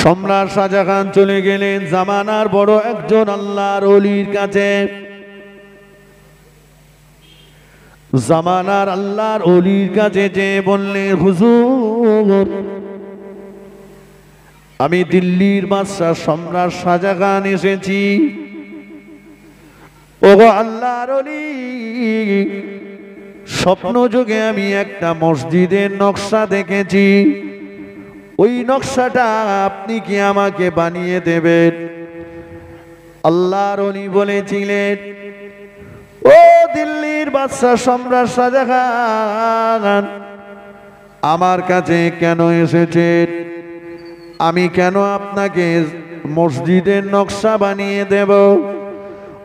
সম্রাট শাহজাহান চলে গেলেন জামানার বড় একজন আল্লাহর ওলির কাছে। জামানার আল্লাহর ওলির কাছে যে বললেন, হুজুর আমি দিল্লির বাদশা সম্রাট শাহজাহান এসেছি। ওগো আল্লাহর ওলি, স্বপ্ন যুগে আমি একটা মসজিদের নকশা দেখেছি, ওই নকশাটা আপনি কি আমাকে বানিয়ে দেবেন? আল্লাহর ওলি বলেছিলেন, ও দিল্লির বাদশা সম্রাট শাহজাহান, আমার কাছে কেন এসেছেন? আমি কেন আপনাকে মসজিদের নকশা বানিয়ে দেব?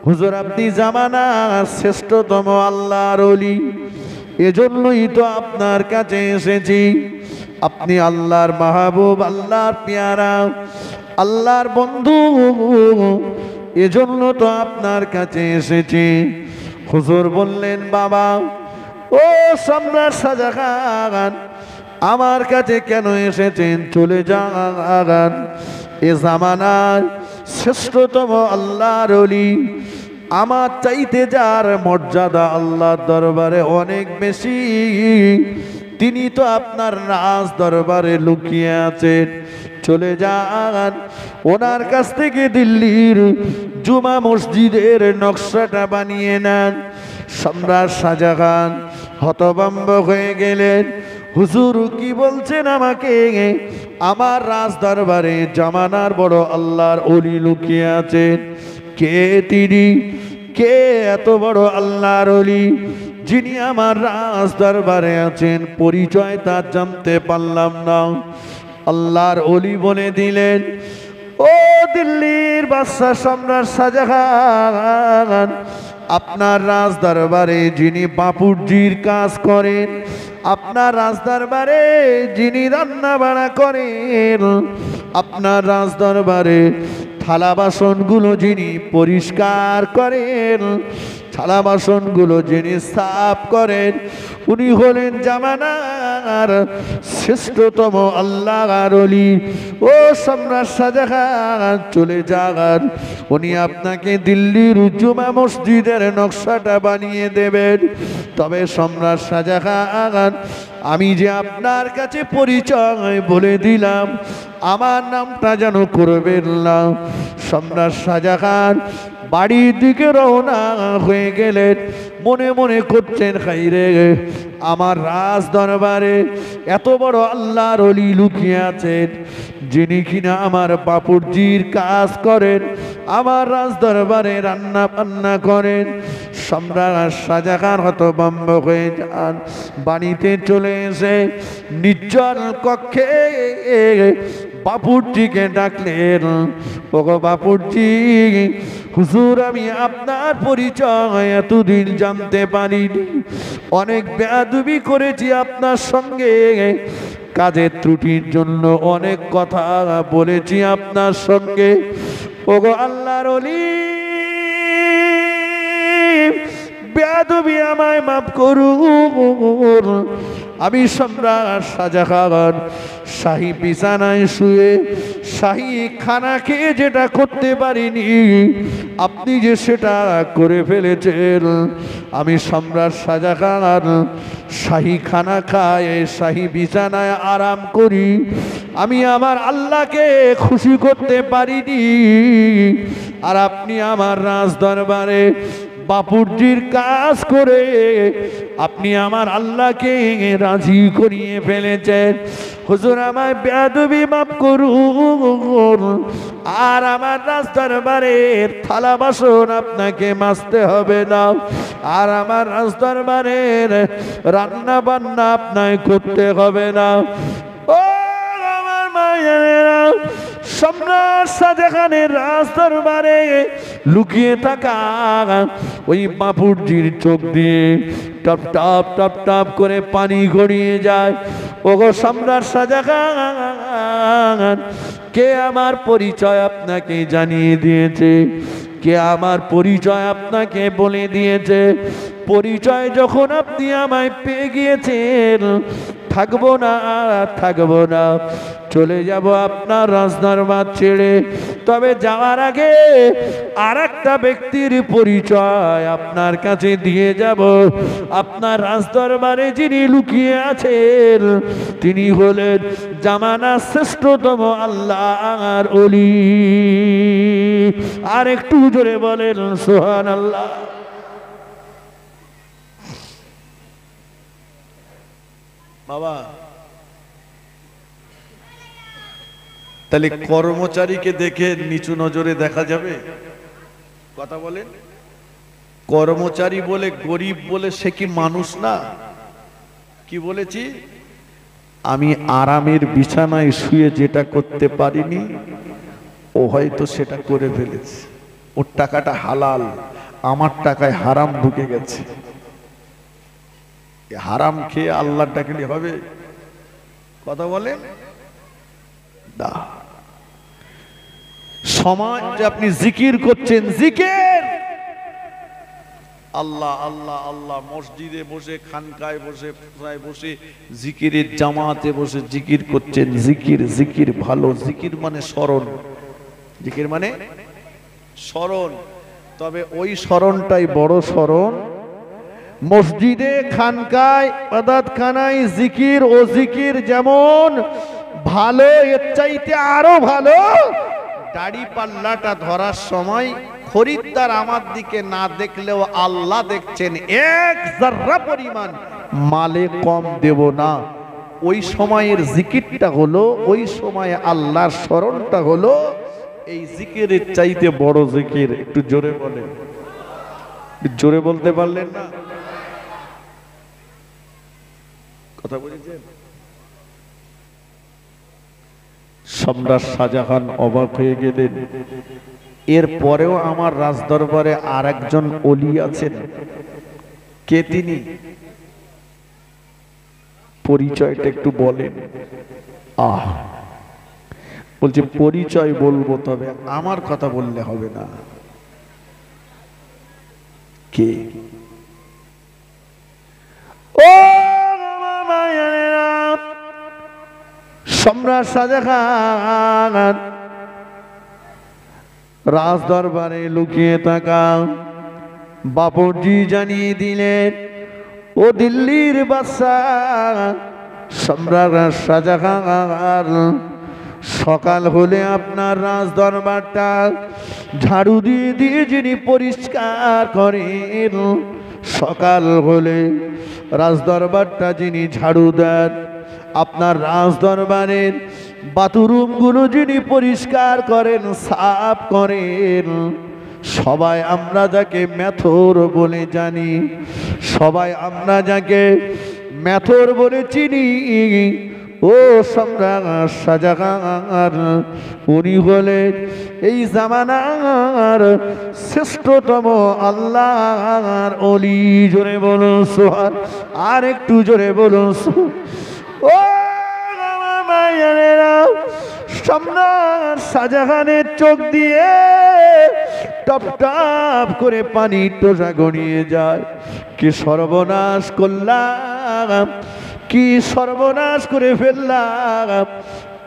হুজুর আপনি জামানার শ্রেষ্ঠতম আল্লাহর ওলি, এজন্যই তো আপনার কাছে এসেছি। আপনি আল্লাহর মাহবুব, আল্লাহর পেয়ারা, আল্লাহর বন্ধু, এজন্য তো আপনার কাছে এসেছি। হুজুর বললেন, বাবা ও সম্রাট শাহজাহান, আমার কাছে কেন এসেছেন? চলে যান। এ জামানার শ্রেষ্ঠতম আল্লাহর ওলি, আমার চাইতে যার মর্যাদা আল্লাহর দরবারে অনেক বেশি, তিনি তো আপনার রাজ দরবারে লুকিয়ে আছেন। চলে যান, ওনার কাছ থেকে দিল্লির জুমা মসজিদের নকশাটা বানিয়ে নেন। সম্রাট শাহজাহান হতভম্ব হয়ে গেলেন। হুজুর কি বলছেন আমাকে? আমার রাজ দরবারে জামানার বড় আল্লাহর ওলি লুকিয়ে আছেন। কে তিনি? কে এত বড় আল্লাহর ওলি যিনি আমার রাজ দরবারে আছেন? পরিচয় তার জানতে পারলাম না। আল্লাহর ওলি বলে দিলেন, ও দিল্লির বাদশা সম্রাট শাহজাহান, আপনার রাজ দরবারে যিনি বাপুরজির কাজ করেন, আপনার রাজ দরবারে যিনি রান্না বাড়া করেন, আপনার রাজ দরবারে থালা বাসনগুলো যিনি পরিষ্কার করেন, থালা বাসনগুলো যিনি সাফ করেন, উনি হলেন জামানার শ্রেষ্ঠতম আল্লাহর ওলি। ও সম্রাট শাহজাহান চলে যান, উনি আপনাকে দিল্লির জুমা মসজিদের নকশাটা বানিয়ে দেবেন। তবে সম্রাট শাহজাহান, আমি যে আপনার কাছে পরিচয় বলে দিলাম, আমার নামটা যেন করবেন না। সম্রাট শাহজাহান বাড়ির দিকে রওনা হয়ে গেলেন। মনে মনে করছেন, খাইরে আমার রাজ দরবারে এত বড় আল্লাহর ওলি লুকিয়ে আছেন, যিনি কিনা আমার বাপুরজির কাজ করেন, আমার রাজ দরবারে রান্না বান্না করেন। সম্রাট শাহজাহান হতভম্ব হয়ে যান। বাড়িতে চলে এসে নির্জন কক্ষে বাপুরজিকে ডাকলেন, ওগো বাপুরজি, হুজুর আমি আপনার পরিচয় এতদিন জানতে পারিনি, অনেক বেয়াদবি করেছি আপনার সঙ্গে, কাজের ত্রুটির জন্য অনেক কথা বলেছি আপনার সঙ্গে। ওগো আল্লাহর ওলি, বেয়াদবি আমায় মাফ করুন। আমি সম্রাট শাহজাহান শাহী বিছানায় শুয়ে শাহী খানা খেয়ে যেটা করতে পারিনি, আপনি যে সেটা করে ফেলেছেন। আমি সম্রাট শাহজাহান শাহী খানা খায়, শাহী বিছানায় আরাম করি, আমি আমার আল্লাহকে খুশি করতে পারিনি। আর আপনি আমার রাজ দরবারে বাপুরজির কাজ করে আপনি আমার আল্লাহকে রাজি করিয়ে ফেলেছেন। হুজুর আমায় বেয়াদবি মাফ করুন, আর আমার রাজ দরবারের থালা বাসন আপনাকে মাজতে হবে না, আর আমার রাজ দরবারের রান্না বান্না আপনাকে করতে হবে না। ও আমার মায়েরা, সম্রাট শাহজাহানের রাজ দরবারে লুকিয়ে থাকা ওই বাপুরজির চোখ দিয়ে টপ টপ টপ টপ করে পানি গড়িয়ে যায়। ওগো সম্রাট শাহজাহান, কে আমার পরিচয় আপনাকে জানিয়ে দিয়েছে? কে আমার পরিচয় আপনাকে বলে দিয়েছে? পরিচয় যখন আপনি আমায় পেয়ে গিয়েছেন, থাকবো না, থাকবো না, চলে যাব আপনার রাজদরবার ছেড়ে। তবে যাওয়ার আগে আর একটা ব্যক্তির পরিচয় আপনার কাছে দিয়ে যাব। আপনার রাজদরবারে যিনি লুকিয়ে আছেন তিনি হলেন জামানার শ্রেষ্ঠতম আল্লাহর ওলি। আর একটু জোরে বলেন সুবহানাল্লাহ। বাবা, তাহলে কর্মচারীকে দেখে নিচু নজরে দেখা যাবে? কথা বলেন। কর্মচারী বলে, গরিব বলে সে কি মানুষ না? কি বলেছি? আমি আরামের বিছানায় শুয়ে যেটা করতে পারিনি ও হয়তো সেটা করে ফেলেছে। ওর টাকাটা হালাল, আমার টাকায় হারাম ঢুকে গেছে। হারাম খেয়ে আল্লাহ ডাকলে হবে? কথা বলেন না। সমাজ আপনি জিকির করছেন, জিকির আল্লাহ আল্লাহ আল্লাহ, মসজিদে বসে, খানকায় বসে, বসে জিকিরের জামাতে বসে জিকির করছেন। জিকির জিকির ভালো, জিকির মানে স্মরণ, জিকির মানে স্মরণ। তবে ওই স্মরণটাই বড় স্মরণ। মসজিদে, খানকায়, ইবাদতখানায় জিকির ও জিকির যেমন ভালো, এর চাইতে আরো ভালো দাড়ি পাল্লাটা ধরার সময় খরিদ্দার আমার দিকে না দেখলেও আল্লাহ দেখছেন, এক যার্রা পরিমাণ মালে কম দেব না। ওই সময়ের জিকিরটা হলো, ওই সময়ে আল্লাহর স্মরণটা হলো এই জিকিরের চাইতে বড় জিকির। একটু জোরে বলেন। জোরে বলতে পারলেন না? কথা বলেছেন। সম্রাট শাহজাহান অবাক হয়ে গেলেন। এর পরেও আমার রাজদরবারে আর একজন ওলি আছেন। কে তিনি? পরিচয়টা একটু বলেন। বলছে পরিচয় বলবো, তবে আমার কথা বললে হবে না। কে? ও সম্রাট শাহজাহান রাজদরবারে লুকিয়ে থাকা বাবুজি জানিয়ে দিলেন, ও দিল্লির বাদশাহ সম্রাট শাহজাহান, সকাল হলে আপনার রাজদরবারটা ঝাড়ু দিয়ে দিয়ে যিনি পরিষ্কার করেন, সকাল হলে রাজদরবারটা যিনি ঝাড়ু দেন, আপনার রাজদরবারের বাথরুমগুলো যিনি পরিষ্কার করেন, সাফ করেন, সবাই আমরা যাকে মেথর বলে জানি, সবাই আমরা যাকে মেথর বলে চিনি, ও সম্রাট শাহজাহান উনি হলেন এই জামানার শ্রেষ্ঠতম আল্লাহর ওলি। জোরে বলুন সুবহান। আর একটু জোরে বলুন। ও মায়েরা, সম্রাট শাহজাহানের চোখ দিয়ে টপ টপ করে পানি টোসা গড়িয়ে যায়। কি সর্বনাশ করলাম, কি সর্বনাশ করে ফেললাম।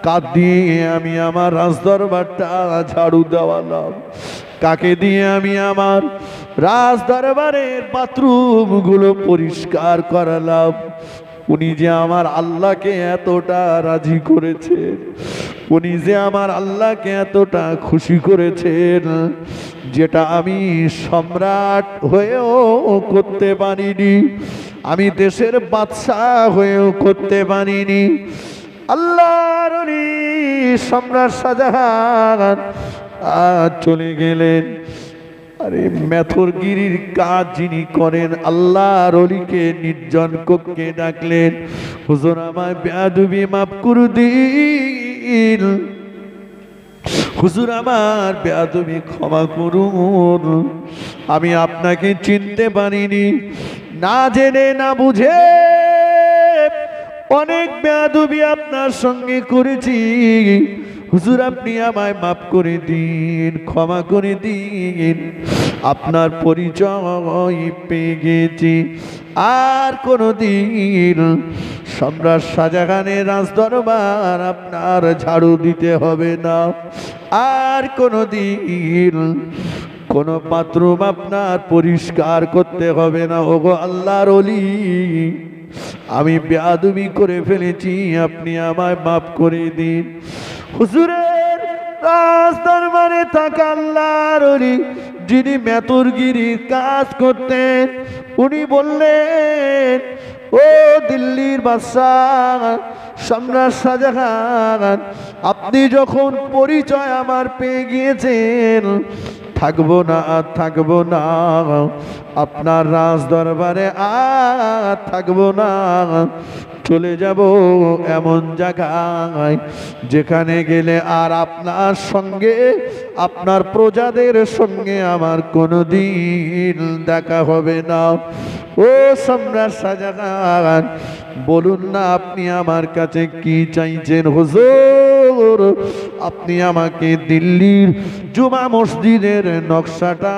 কাক দিয়ে আমি আমার রাজদরবারটা ঝাড়ু দেওয়ালাম, কাকে দিয়ে আমি আমার রাজদরবারের বাথরুম গুলো পরিষ্কার করালাম। উনি যে আমার আল্লাহকে এতটা রাজি করেছেন, উনি যে আমার আল্লাহকে এতটা খুশি করেছেন, যেটা আমি সম্রাট হয়েও করতে পারিনি, আমি দেশের বাদশাহ হয়েও করতে পারিনি। আল্লাহর ওলি সম্রাট শাহজাহান আজ চলে গেলেন। আরে মেথরগিরির কাজ যিনি করেন, আল্লাহর ওলিকে নির্জন কক্ষে ডাকলেন, হুজুর আমায় বেয়াদবি মাফ করে দিন, হুজুর আমার বেয়াদবি ক্ষমা করুন, আমি আপনাকে চিনতে পারিনি, না জেনে না বুঝে অনেক বেয়াদবি আপনার সঙ্গে করেছি, হুজুর আপনি আমায় মাফ করে দিন, ক্ষমা করে দিন। আপনার পরিচয় পেয়ে গেছি। আর কোনদিন সম্রাট শাহজাহানের রাজদরবার আপনার ঝাড়ু দিতে হবে না। আর কোনদিন কোন বাথরুম আপনার পরিষ্কার করতে হবে না। ওগো আল্লাহর ওলি, আমি বেয়াদবি করে ফেলেছি, আপনি আমায় মাফ করে দিন। হুজুরের রাজদরবারে থাকা আল্লাহর ওলি যিনি মেতরগিরির কাজ করতেন, উনি বললেন, ও দিল্লির বাদশাহ সম্রাট শাহজাহান, আপনি যখন পরিচয় আমার পেয়ে গিয়েছেন, থাকবো না আর থাকবো না, আপনার রাজ দরবারে আর থাকবো না, চলে যাব এমন জায়গায় যেখানে গেলে আর আপনার সঙ্গে আপনার প্রজাদের সঙ্গে আমার কোনোদিন দেখা হবে না। ও সম্রাট শাহজাহান, বলুন না আপনি আমার কাছে কি চাইছেন? হুজুর, আপনি আমাকে দিল্লির জুমা মসজিদের নকশাটা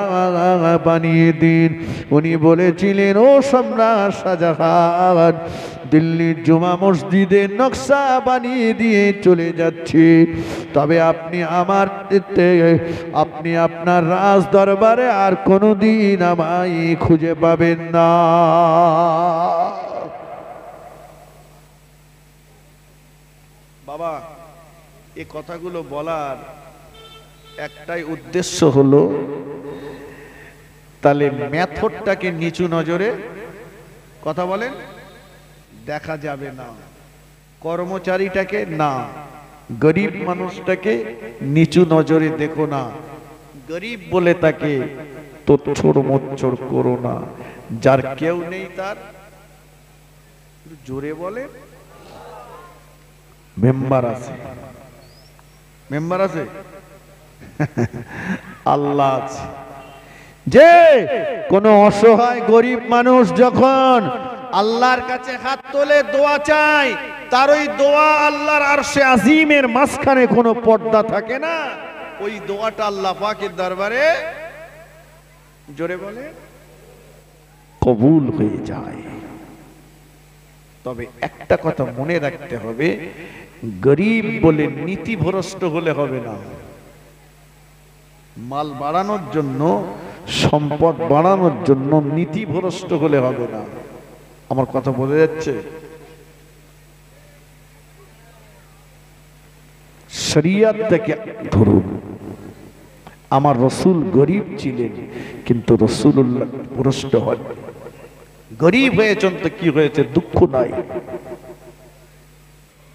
বানিয়ে দিন। উনি বলেছিলেন, ও সম্রাট শাহজাহান, দিল্লির জুমা মসজিদের নকশা বানিয়ে দিয়ে চলে যাচ্ছি, তবে আপনি আপনার রাজ দরবারে আর কোনোদিন আমায় খুঁজে পাবেন না। বাবা, এই কথাগুলো বলার একটাই উদ্দেশ্য হলো, তাহলে মেথডটাকে নিচু নজরে কথা বলেন দেখা যাবে না, কর্মচারীটাকে না, গরিব মানুষটাকে নিচু নজরে দেখো না, গরিব বলে তাকে তোচ্ছড় মোচ্ছড় করো না। যার কেউ নেই তার জোরে বলে মেম্বার আছে, মেম্বার আছে, আল্লাহ আছে। যে কোনো অসহায় গরিব মানুষ যখন আল্লাহর কাছে হাত তোলে দোয়া চায়, তার ওই দোয়া আল্লাহর আরশে আজিমের মাঝখানে কোনো পর্দা থাকে না, ওই দোয়াটা আল্লাহ পাকের দরবারে জোরে বলে কবুল হয়ে যায়। তবে একটা কথা মনে রাখতে হবে, গরিব বলে নীতিভ্রষ্ট হলে হবে না। মাল বাড়ানোর জন্য, সম্পদ বাড়ানোর জন্য নীতিভ্রষ্ট হলে হবে না। আমার কথা বোঝা যাচ্ছে? শরিয়ত থেকে ধরুন, আমার রসুল গরিব ছিলেন, কিন্তু রসুল্লাহ ভ্রষ্ট হন। গরিব হয়েছেন তো কি হয়েছে, দুঃখ নাই।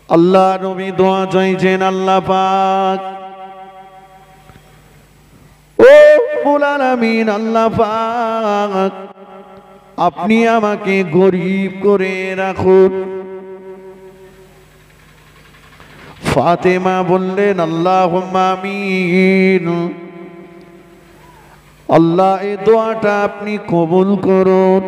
আল্লাহ নবী দোয়া চাইছেন, আল্লাহ পাক, ও রব্বুল আলামিন, আল্লাহ পাক আপনি আমাকে গরিব করে রাখুন। ফাতেমা বললেন, আল্লাহুম্মা আমিন, আল্লাহ এই দোয়াটা আপনি কবুল করুন।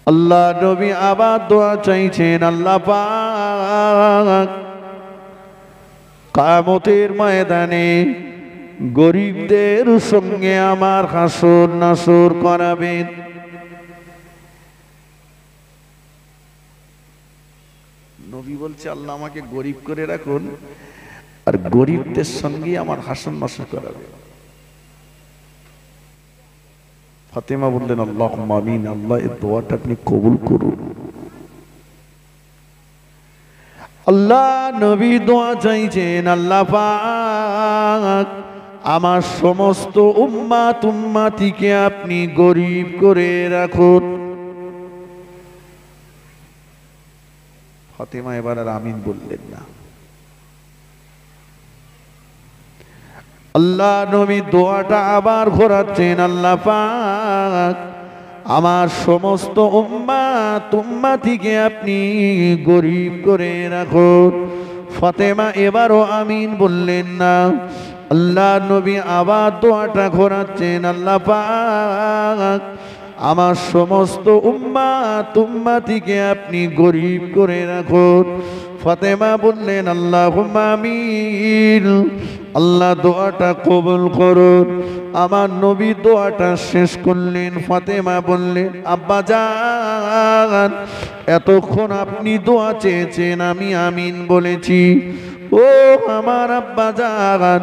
আল্লাহ নবী আবার দোয়া চাইছেন, আল্লাহ পাক কিয়ামতের ময়দানে গরিবদের সঙ্গে আমার হাসর নাসর করাবেন। নবী বলছে, আল্লাহ আমাকে গরিব করে রাখুন, আর গরিবদের সঙ্গে আমার হাসর নাসর করাবেন। ফাতেমা বললেন, আল্লাহুম্মা আমিন, আল্লাহ এই দোয়াটা আপনি কবুল করুন। আল্লাহ নবী দোয়া চাইছেন, আল্লাহ পাক আমার সমস্ত উম্মাত উম্মাতিকে আপনি গরিব করে রাখুন। ফাতেমা এবার আর আমিন বললেন না। আল্লাহ নবী দোয়াটা আবার ঘোরাচ্ছেন, আল্লাহ পাক আমার সমস্ত উম্মাত উম্মাতিকে আপনি গরিব করে রাখুন। ফাতেমা এবারও আমিন বললেন না। আল্লাহ নবী আবার দোয়াটা ঘোরাচ্ছেন, আল্লাহ পাক আমার সমস্ত উম্মাত উম্মাতিকে আপনি গরিব করে রাখুন। ফাতেমা বললেন আল্লাহুম্মা আমিন, আল্লাহ দোয়াটা কবুল করুন। আমার নবী দোয়াটা শেষ করলেন। ফাতেমা বললেন আব্বা জান, এতক্ষণ আপনি দোয়া চেয়েছেন, আমি আমিন বলেছি। ও আমার আব্বা জান,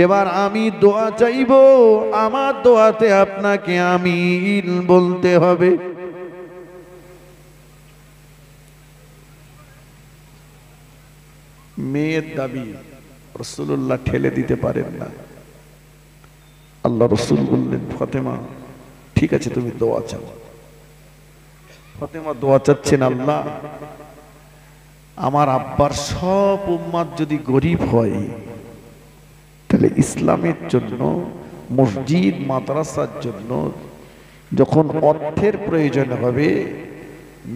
এবার আমি দোয়া চাইব, আমার দোয়াতে আপনাকে আমিন বলতে হবে। মেয়ের দাবি রাসূলুল্লাহ ঠেলে দিতে পারেন না। আল্লাহ রাসূল বললেন ফাতেমা ঠিক আছে, তুমি দোয়া চাও। ফাতেমা দোয়া চাচ্ছেন, আল্লাহ আমার আব্বার সব উম্মাত যদি গরিব হয়, তাহলে ইসলামের জন্য, মসজিদ মাদ্রাসার জন্য যখন অর্থের প্রয়োজন হবে,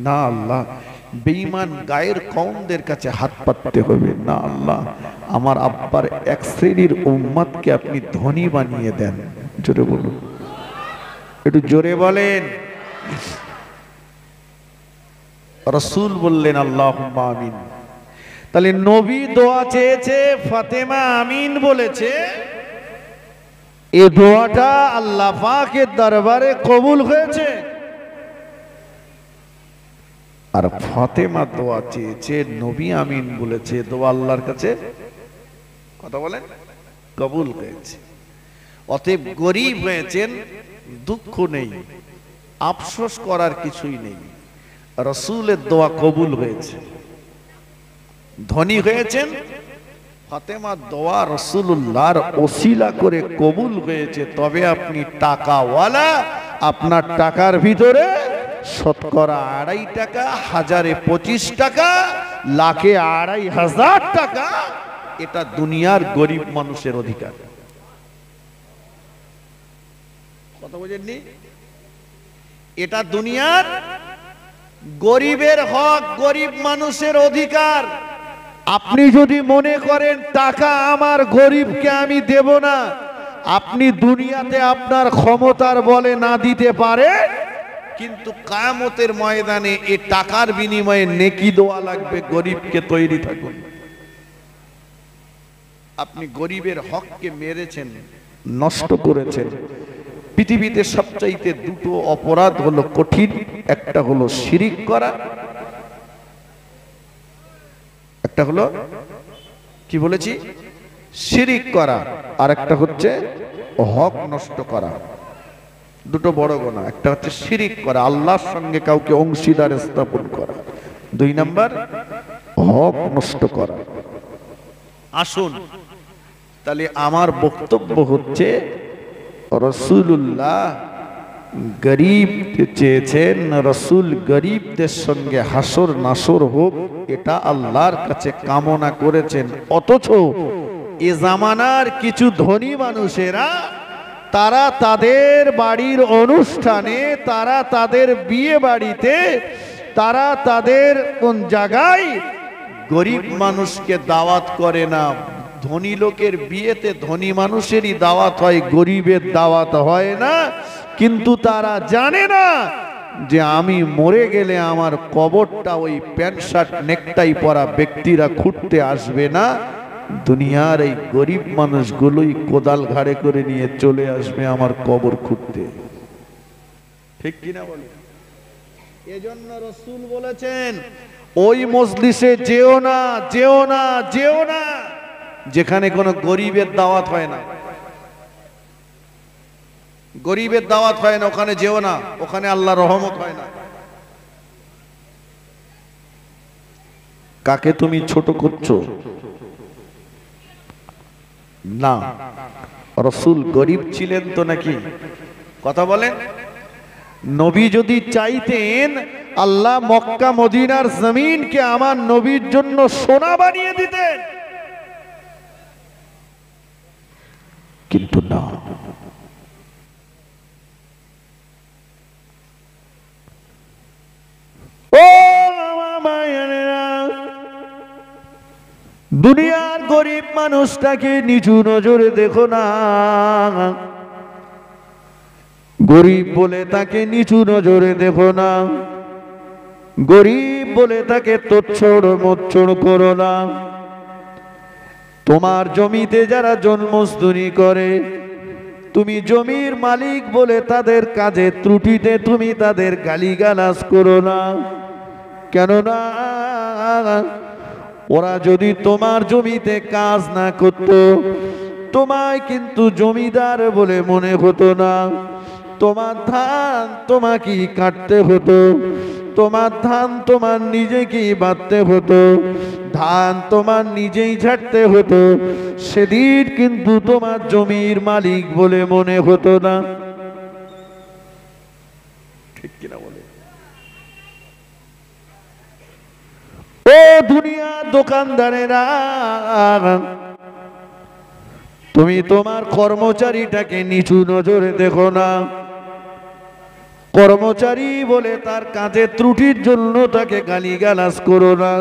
না আল্লাহ বেঈমান গায়ের কওমদের কাছে হাত পাততে হবে না। আল্লাহ আমার আব্বার এক শ্রেণীর উম্মতকে আপনি ধনী বানিয়ে দেন। জোরে বলুন, একটু জোরে বলেন। রাসূল বললেন আল্লাহুম্মা আমিন। তাহলে নবী দোয়া চেয়েছে, ফাতেমা আমিন বলেছে, এই দোয়াটা আল্লাহ পাকের দরবারে কবুল হয়েছে। আর ফাতেমা দোয়া চেয়েছে, নবী আমিন বলেছে, দোয়া আল্লাহর কাছে কথা বলেন কবুল হয়েছে। অতএব গরিব হয়েছেন, দুঃখ নেই, আফসোস করার কিছুই নেই, রাসূলের দোয়া কবুল হয়েছে। ধনী হয়েছেন, ফাতেমার দোয়া রাসূলুল্লাহর ওসিলা করে কবুল হয়েছে। তবে আপনি টাকাওয়ালা, আপনার টাকার ভিতরে শতকরা 2.5 টাকা, 1025 টাকা, লাখে 2500 টাকা, এটা দুনিয়ার গরিব মানুষের অধিকার। কথা বুঝেননি? এটা দুনিয়ার গরিবের হক, গরিব মানুষের অধিকার। আপনি যদি মনে করেন টাকা আমার, গরিবকে আমি দেব না, আপনি দুনিয়াতে আপনার ক্ষমতার বলে না দিতে পারে, কিন্তু কিয়ামতের ময়দানে এই টাকার বিনিময়ে নেকি দেওয়া লাগবে। গরিবকে তৈরি থাকুন। আপনি গরিবের হককে মেরেছেন, নষ্ট করেছেন। পৃথিবীতে সবচাইতে দুটো অপরাধ হলো কঠিন, একটা হলো শিরিক করা, একটা হলো কি বলেছি শিরিক করা, আর একটা হচ্ছে হক নষ্ট করা। দুটো বড় গুনাহ। একটা হচ্ছে শিরিক করা, আল্লাহর সঙ্গে কাউকে অংশীদার স্থাপন করা। 2 নাম্বার হক নষ্ট করা। আসুন তাহলে আমার বক্তব্য হচ্ছে, রাসূলুল্লাহ গরিব চেয়েছেন, রাসূল গরিবদের সঙ্গে হাসর নাসর হোক, এটা আল্লাহর কাছে কামনা করেছেন। অথচ এ জামানার কিছু ধনী মানুষেরা, তারা তাদের বাড়ির অনুষ্ঠানে, তারা তাদের বিয়ে বাড়িতে, তারা তাদের কোন জায়গায় গরিব মানুষকে দাওয়াত করে না। ধনী লোকের বিয়েতে ধনী মানুষেরই দাওয়াত হয়, গরিবের দাওয়াত হয় না। কিন্তু তারা জানে না যে আমি মরে গেলে আমার কবরটা ওই প্যান্ট শার্ট নেকটাই পরা ব্যক্তিরা খুঁড়তে আসবে না, দুনিয়ার এই গরিব মানুষগুলোই কোদাল ঘাড়ে করে নিয়ে চলে আসবে আমার কবর খুঁড়তে। ঠিক কিনা বলে? এজন্য রাসূল বলেছেন, ওই মজলিসে যেও না, যেও না, যেও না যেখানে কোনো গরিবের দাওয়াত হয় না। গরিবের দাওয়াত হয় না, ওখানে যেও না, ওখানে আল্লাহর রহমত হয় না। কাকে তুমি ছোট করছো? না, রাসূল গরিব ছিলেন তো নাকি? কথা বলেন। নবী যদি চাইতেন, আল্লাহ মক্কা মদিনার জমিনকে আমার নবীর জন্য সোনা বানিয়ে দিতেন, কিন্তু না। ও দুনিয়ার গরিব মানুষটাকে নিচু নজরে দেখো না। গরিব বলে তাকে নিচু নজরে দেখো না। গরিব বলে তাকে তোচ্ছড় মোচ্ছড় করো না। তোমার জমিতে যারা জন্মস্তুনি করে, তুমি জমির মালিক বলে তাদের কাজে ত্রুটিতে তুমি তাদের গালিগালাজ করো না। কেননা ওরা যদি তোমার জমিতে কাজ না করত, তোমায় কিন্তু জমিদার বলে মনে হতো না। তোমার ধান তোমাকেই কাটতে হতো, তোমার ধান তোমার নিজেকেই বাঁধতে হতো, ধান তোমার নিজেই ঝাড়তে হতো। সেদিন কিন্তু তোমার জমির মালিক বলে মনে হতো না। ঠিক কিনা বলে? ও দুনিয়ার দোকানদারেরা, তুমি তোমার কর্মচারীটাকে নিচু নজরে দেখো না। কর্মচারী বলে তার কাজের ত্রুটির জন্য তাকে গালিগালাজ করো না।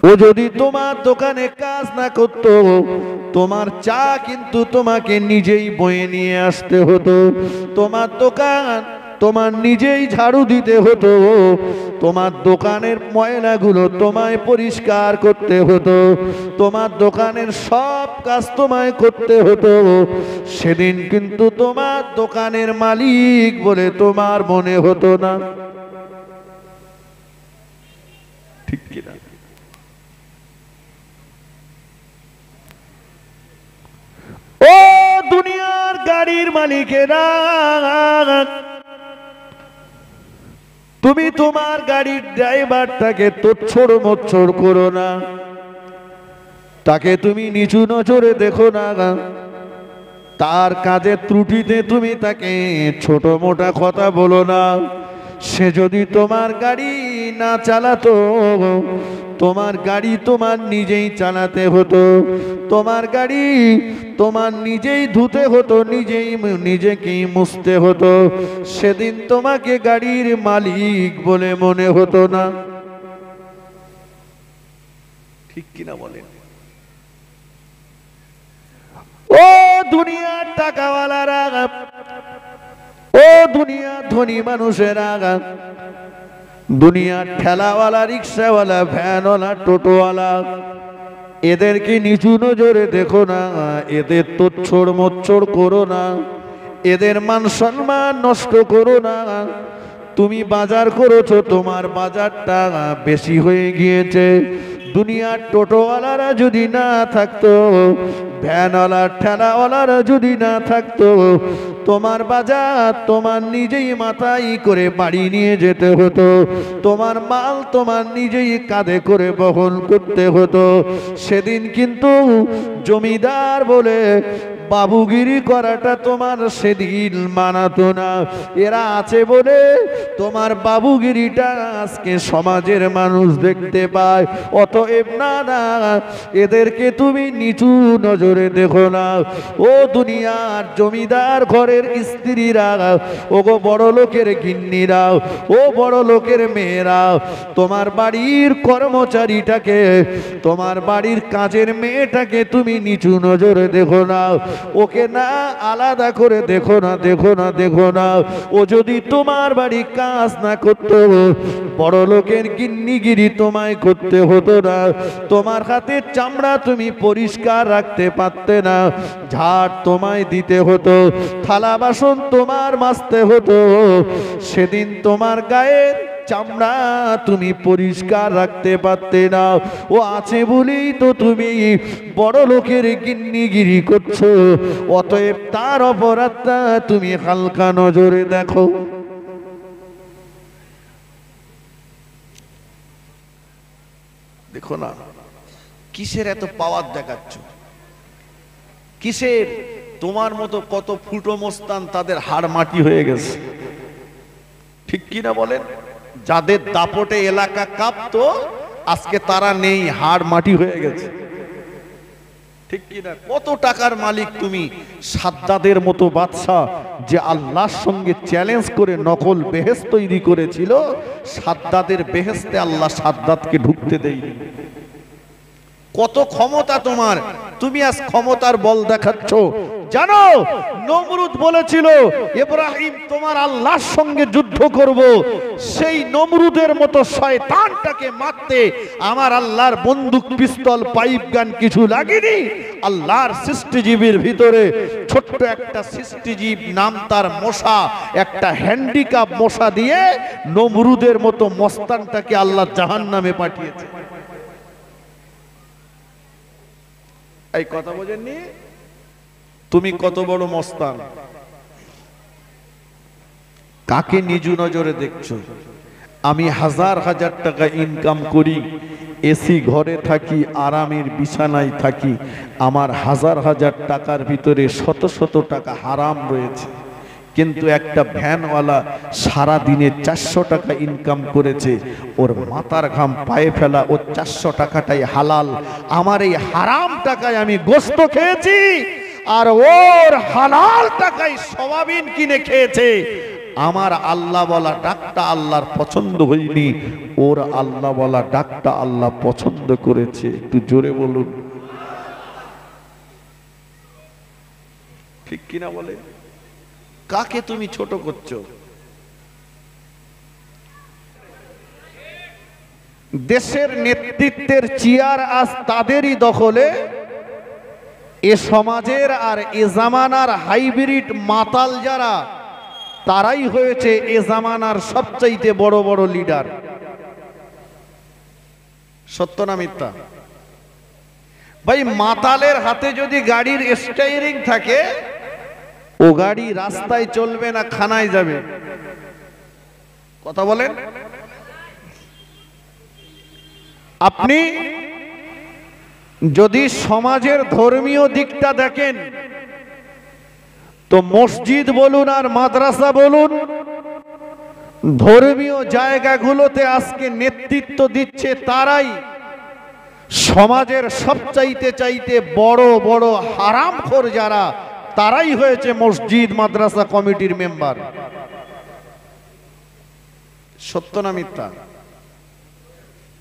ও যদি তোমার দোকানে কাজ না করতো, তোমার চা কিন্তু তোমাকে নিজেই বয়ে নিয়ে আসতে হতো, তোমার দোকান তোমার নিজেই ঝাড়ু দিতে হতো, তোমার দোকানের ময়লাগুলো তোমায় পরিষ্কার করতে হতো, তোমার দোকানের সব কাজ তোমায় করতে হতো। সেদিন কিন্তু তোমার দোকানের মালিক বলে তোমার মনে হতো না। ঠিক কিনা? ও দুনিয়ার গাড়ির মালিকেরা, তুমি তোমার গাড়ির ড্রাইভারটাকে তোচ্ছড় মোচ্ছড় করো না, তাকে তুমি নিচু নজরে দেখো না। তার কাজের ত্রুটিতে তুমি তাকে ছোট মোটা কথা বলো না। সে যদি তোমার গাড়ি না চালাতো, তোমার গাড়ি তোমার নিজেই চালাতে হতো, তোমার গাড়ি তোমার নিজেই ধুতে হতো, নিজেকেই মুছতে হতো। সেদিন তোমাকে গাড়ির মালিক বলে মনে হতো না। ঠিক কিনা বলেন? ও দুনিয়ার টাকাওয়ালারা, ও দুনিয়ার ধনী মানুষেরা, দুনিয়ার ঠেলাওয়ালা, রিক্সাওয়ালা, ভ্যানওয়ালা, টোটোওয়ালা, এদেরকে নিচু নজরে দেখো না, এদের তোচ্ছড় মোচ্ছড় করো না, এদের মান সম্মান নষ্ট করো না। তুমি বাজার করেছো, তোমার বাজারটা বেশি হয়ে গিয়েছে। দুনিয়ার টোটোওয়ালারা যদি না থাকতো, ভ্যানওয়ালা ঠেলাওয়ালারা যদি না থাকতো, তোমার বাজার তোমার নিজেই মাথায় করে বাড়ি নিয়ে যেতে হতো, তোমার মাল তোমার নিজেই কাঁধে করে বহন করতে হতো। সেদিন কিন্তু জমিদার বলে বাবুগিরি করাটা তোমার সেদিন মানাতো না। এরা আছে বলে তোমার বাবুগিরিটা আজকে সমাজের মানুষ দেখতে পায়। অতএব না, এদেরকে তুমি নিচু নজরে দেখো না। ও দুনিয়ার জমিদার ঘরের স্ত্রীরা, ও গো বড় লোকের গিন্নিরা, ও বড় লোকের মেয়েরা, তোমার বাড়ির কর্মচারীটাকে, তোমার বাড়ির কাজের মেয়েটাকে তুমি নিচু নজরে দেখো না। ওকে না আলাদা করে দেখো না, দেখো না, দেখো না। ও যদি তোমার বাড়ি কাজ না করতো, বড় লোকের গিন্নিগিরি তোমায় করতে হতো না, তোমার হাতের চামড়া তুমি পরিষ্কার রাখতে পারতে না, ঝাড় তোমায় দিতে হতো, থালা বাসন তোমার মাজতে হতো। সেদিন তোমার গায়ের চামড়া তুমি পরিষ্কার রাখতে পারতে না। ও আছে বলেই তো তুমি বড় লোকের গিন্নিগিরি করছো। অতএব তার অপরাধটা তুমি হালকা নজরে দেখো। দেখো না, কিসের এত পাওয়ার দেখাচ্ছ? কিসের? তোমার মতো কত ফুটো মোস্তান তাদের হাড় মাটি হয়ে গেছে। ঠিক কিনা বলেন? যাদের দাপটে এলাকা কাঁপতো, আজকে তারা নেই, হাড় মাটি হয়ে গেছে। ঠিক কিনা? কত টাকার মালিক তুমি, সাদ্দাদের মতো বাদশা যে আল্লাহর সঙ্গে চ্যালেঞ্জ করে নকল বেহেশত তৈরি করেছিল, সাদ্দাদের বেহেশতে আল্লাহ সাদ্দাতকে ঢুকতে দেয়নি। কত ক্ষমতা তোমার, তুমি আজ ক্ষমতার বল দেখাচ্ছ, জানো নমরুদ বলেছিল ইব্রাহিম তোমার আল্লাহর সঙ্গে যুদ্ধ করব, সেই নমরুদের মতো শয়তানটাকে মারতে আমার আল্লাহর বন্দুক পিস্তল পাইপ গান কিছু লাগেনি। আল্লাহর সৃষ্টিজীবীর ভিতরে ছোট্ট একটা সৃষ্টিজীব নাম তার মশা, একটা হ্যান্ডিক্যাপ মশা দিয়ে নমরুদের মতো মস্তানটাকে আল্লাহ জাহান্নামে পাঠিয়েছে। এই কথা বোঝেননি? তুমি কত বড় মস্তান, কাকে নিজু নজরে দেখছো? আমি হাজার হাজার টাকা ইনকাম করি, এসি ঘরে থাকি, আরামের বিছানায় থাকি, আমার হাজার হাজার টাকার ভিতরে শত শত টাকা হারাম রয়েছে। কিন্তু একটা ভ্যানওয়ালা সারা দিনে 400 টাকা ইনকাম করেছে, ওর মাথার ঘাম পায়ে ফেলা, ওর 400 টাকাটাই হালাল। আমার এই হারাম টাকায় আমি গোশত খেয়েছি, আর ওর হালাল টাকায় সয়াবিন কিনে খেয়েছে। আমার আল্লাহ বলা ডাকটা আল্লাহর পছন্দ হয়নি, ওর আল্লাহ বলা ডাকটা আল্লাহ পছন্দ করেছে। একটু জোরে বলুন ঠিক কিনা বলে? কাকে তুমি ছোট করছো? দেশের নেতৃত্বের চেয়ার আজ তাদেরই দখলে। এ সমাজের আর এ জামানার হাইব্রিড মাতাল যারা, তারাই হয়েছে এ জামানার সবচাইতে বড় বড় লিডার। সত্য না মিথ্যা? ভাই, মাতালের হাতে যদি গাড়ির স্টিয়ারিং থাকে, ও গাড়ি রাস্তায় চলবে না খানায় যাবে। কথা বলেন। আপনি যদি সমাজের ধর্মীয় দিকটা দেখেন, তো মসজিদ বলুন আর মাদ্রাসা বলুন, ধর্মীয় জায়গাগুলোতে আজকে নেতৃত্ব দিচ্ছে তারাই। সমাজের সবচাইতে চাইতে বড় বড় হারামখোর যারা, তারাই হয়েছে মসজিদ মাদ্রাসা কমিটির মেম্বার। সত্য না মিথ্যা?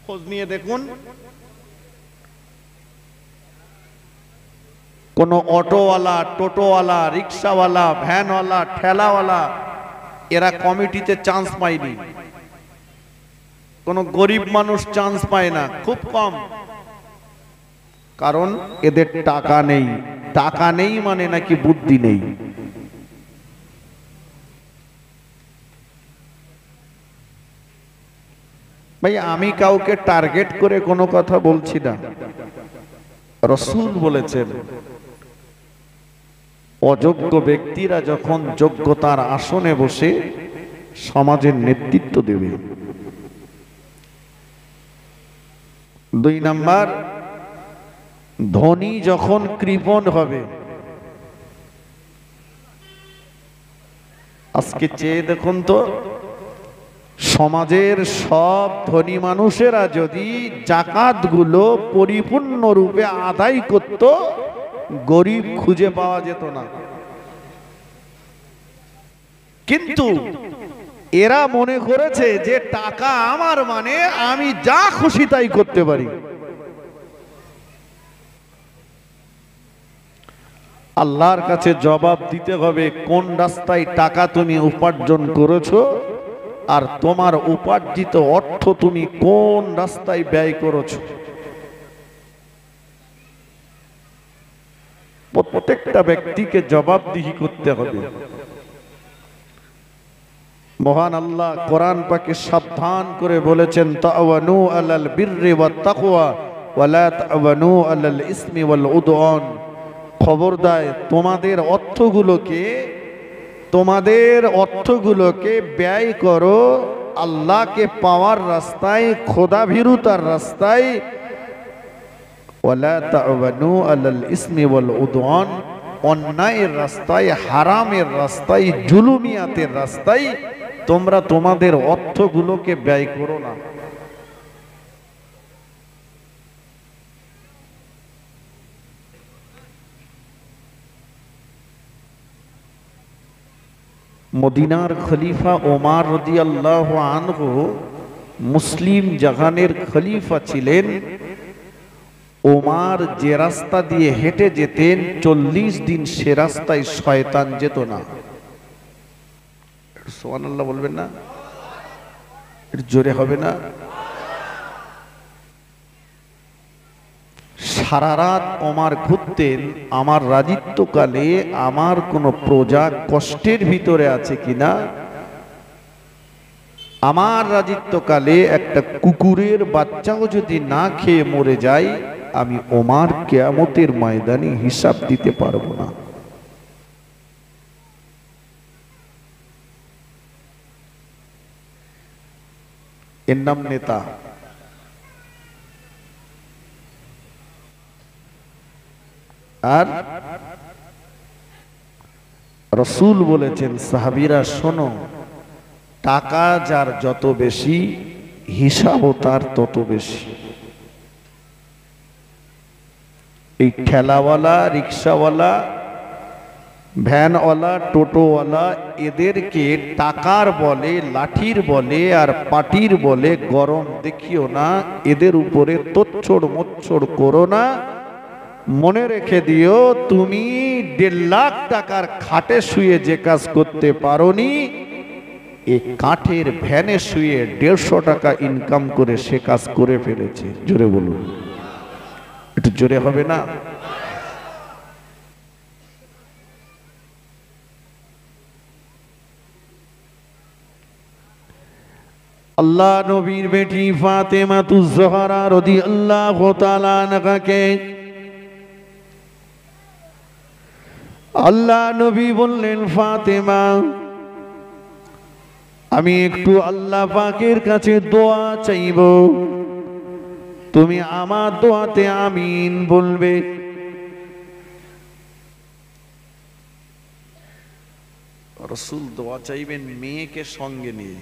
খোঁজ নিয়ে দেখুন। কোন অটোওয়ালা, টোটোওয়ালা, রিক্সাওয়ালা, ভ্যানওয়ালা, ঠেলাওয়ালা এরা কমিটিতে চান্স পায়নি। কোন গরিব মানুষ চান্স পায় না, খুব কম। কারণ এদের টাকা নেই। টাকা নেই মানে নাকি বুদ্ধি নেই। ভাই, আমি কাউকে টার্গেট করে কোনো কথা বলছি না। রাসূল বলেছেন, অযোগ্য ব্যক্তিরা যখন যোগ্যতার আসনে বসে সমাজের নেতৃত্ব দেবে। 2 নাম্বার, ধনী যখন কৃপণ হবে। আজকে চেয়ে দেখুন তো, সমাজের সব ধনী মানুষেরা যদি জাকাতগুলো পরিপূর্ণরূপে আদায় করত, গরিব খুঁজে পাওয়া যেত না। কিন্তু এরা মনে করেছে যে টাকা আমার, মানে আমি যা খুশি তাই করতে পারি। আল্লাহর কাছে জবাব দিতে হবে কোন রাস্তায় টাকা তুমি উপার্জন করেছো, আর তোমার উপার্জিত অর্থ তুমি কোন রাস্তায় ব্যয় করেছো। প্রত্যেকটা ব্যক্তিকে জবাবদিহি করতে হবে। মহান আল্লাহ কোরআন পাকে সাবধান করে বলেছেন, তাআওয়ানু আলাল বিররি ওয়াত তাকওয়া ওয়া লা তাআওয়ানু আলাল ইসমি ওয়াল উদওয়ান। খবরদার, তোমাদের অর্থগুলোকে ব্যয় করো আল্লাহকে পাওয়ার রাস্তায়, খোদাভীরুতার রাস্তায়। ওয়ালা তাআওয়ানু আলাল ইসমি ওয়াল উদওয়ান, অন্যায়ের রাস্তায়, হারামের রাস্তায়, জুলুমিয়াতের রাস্তায় তোমরা তোমাদের অর্থগুলোকে ব্যয় করো না। মদিনার খলিফা ওমর রাদিয়াল্লাহু আনহু মুসলিম জাহানের খলিফা ছিলেন। ওমর যে রাস্তা দিয়ে হেঁটে যেতেন 40 দিন সে রাস্তায় শয়তান যেত না। সুবহানাল্লাহ বলবেন না? এর জোরে হবে না? সারা রাত ওমর ঘুরতেন আমার রাজত্বকালে আমার কোন প্রজা কষ্টের ভিতরে আছে কিনা, আমার রাজত্বকালে একটা কুকুরের বাচ্চাও যদি না খেয়ে মরে যায় আমি ওমর কিয়ামতের ময়দানে হিসাব দিতে পারবো না। এর নাম নেতা। আর রাসূল বলেছেন সাহাবীরা শোনো, টাকা যার যত বেশি হিসাবও তার তত বেশি। এই ঠেলাওয়ালা, রিক্সাওয়ালা, ভ্যানওয়ালা, টোটোওয়ালা এদেরকে টাকার বলে, লাঠির বলে আর পাটির বলে গরম দেখিও না, এদের উপরে তোচ্ছড় মোচ্ছড় করো না। মনে রেখে দিও তুমি 1.5 লাখ টাকার খাটে শুয়ে যে কাজ করতে পারোনি, এই কাঠের ভ্যানে শুয়ে 150 টাকা ইনকাম করে সে কাজ করে ফেলেছে। জোরে বলুন, একটু জোরে হবে না? আল্লাহ নবীর বেটি ফাতেমাতুজ জোহরা রাদিয়াল্লাহু তাআলা আনহাকে আল্লাহ নবী বললেন, ফাতেমা আমি একটু আল্লাহ পাকের কাছে দোয়া চাইব, তুমি আমার দোয়াতে আমিন বলবে। রাসূল দোয়া চাইবেন মেয়েকে সঙ্গে নিয়ে।